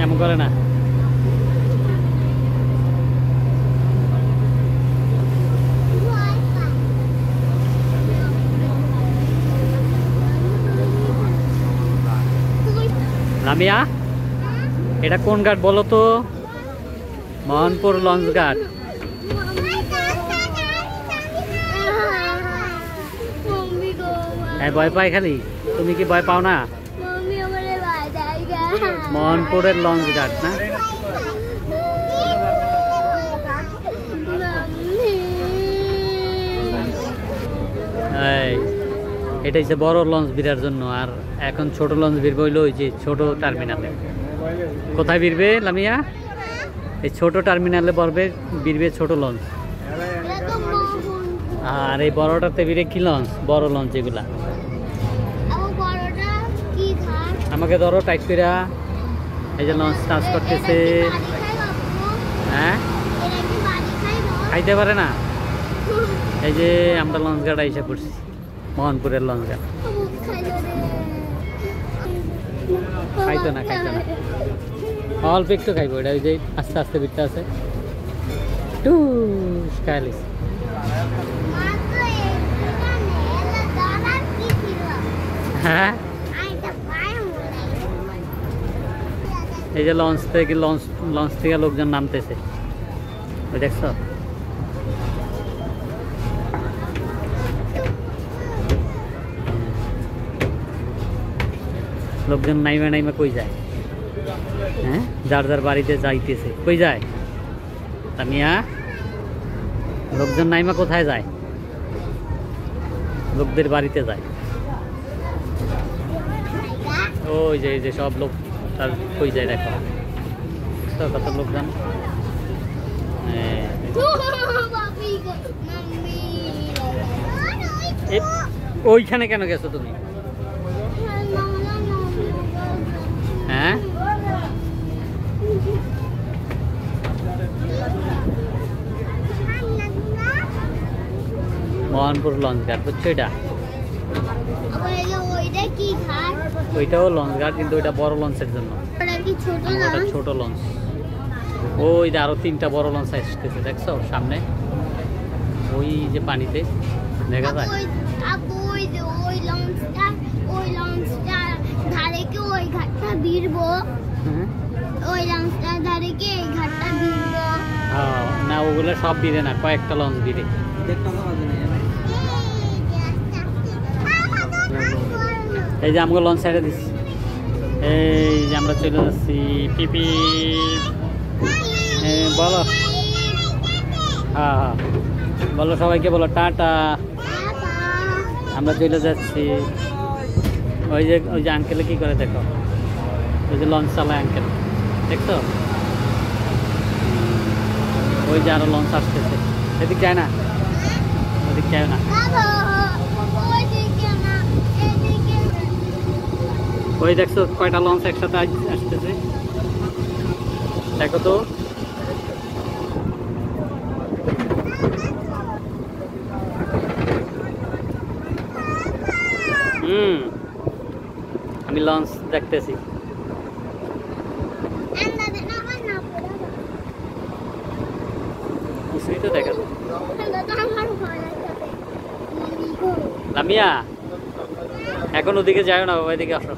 এমন করে না। লামিয়া, এটা কোন ঘাট বলো তো? মোহনপুর লঞ্চ ঘাট। ভয় পাই খালি? তুমি কি ভয় পাও না? মোহনপুরের লঞ্চ ঘাট না? এটা হচ্ছে বড় লঞ্চ বিরার জন্য, আর এখন ছোট লঞ্চ বিরবে হইলো ওই যে ছোট টার্মিনালে। কোথায় বিরবে লামিয়া? এই ছোট টার্মিনালে বিরবে ছোট লঞ্চ। আর এই বড়টাতে বিরে কি লঞ্চ? বড় লঞ্চ এগুলা। আমাকে ধরো টাইট কইরা। এই যে লঞ্চ কাজ করতেছে। হ্যাঁ, খাইতে পারে না। এই যে আমরা লঞ্চ ঘাট এসে পড়ছি, মোহনপুরের লঞ্চ ঘাট। খাইতো না, খাইতো না, অল্প একটু খাইবো। এটা ওই যে আস্তে আস্তে বিটতে আছে। খাইলিস। হ্যাঁ, এই যে লঞ্চ থেকে লোকজন নামতেছে, ওই দেখছো? লোকজন নাইমা কই যায়? হ্যাঁ, যার যার বাড়িতে যাইতেছে। কই যায় তামিয়া? লোকজন নাইমা কোথায় যায়? লোকদের বাড়িতে যায়। ওই যে এই যে সব লোক তার কই যায় দেখো, কত লোকজন। ওইখানে কেন গেছো তুমি? হ্যাঁ, মোহনপুর লঞ্চ ঘাট, বুঝছো? এটা ওইটাও লঞ্চ ঘাট, কিন্তু ওইটা বড় লঞ্চের জন্য। ছোট লঞ্চ। ওই যে আরো 3টা বড় লঞ্চ আসতেছে, দেখছো সামনে? ওই যে পানিতে দেখা যায়। না, ওগুলো সব বিরে না, কয়েকটা লঞ্চ বিরে। এই যে আমাকে লঞ্চ সাইডে দিচ্ছি। এই যে আমরা চলে যাচ্ছি। পিপি বলো। হ্যাঁ হ্যাঁ, বলো সবাইকে, বলো টাটা। আমরা চলে যাচ্ছি। ওই যে আঙ্কেলে কি করে দেখো, ওই যে লঞ্চ চালায় আঙ্কেল, দেখছো? ওই যে আরো লঞ্চ আসতেছে। এদিক যায় না, ওদিক যায় না। ওই দেখছো কয়টা লঞ্চ একসাথে আসতেছে, দেখো তো। আমি লঞ্চ দেখতেছি। কিছুই তো দেখা যায়। লামিয়া, এখন ওদিকে যাও না, বাবা, এদিকে আসো।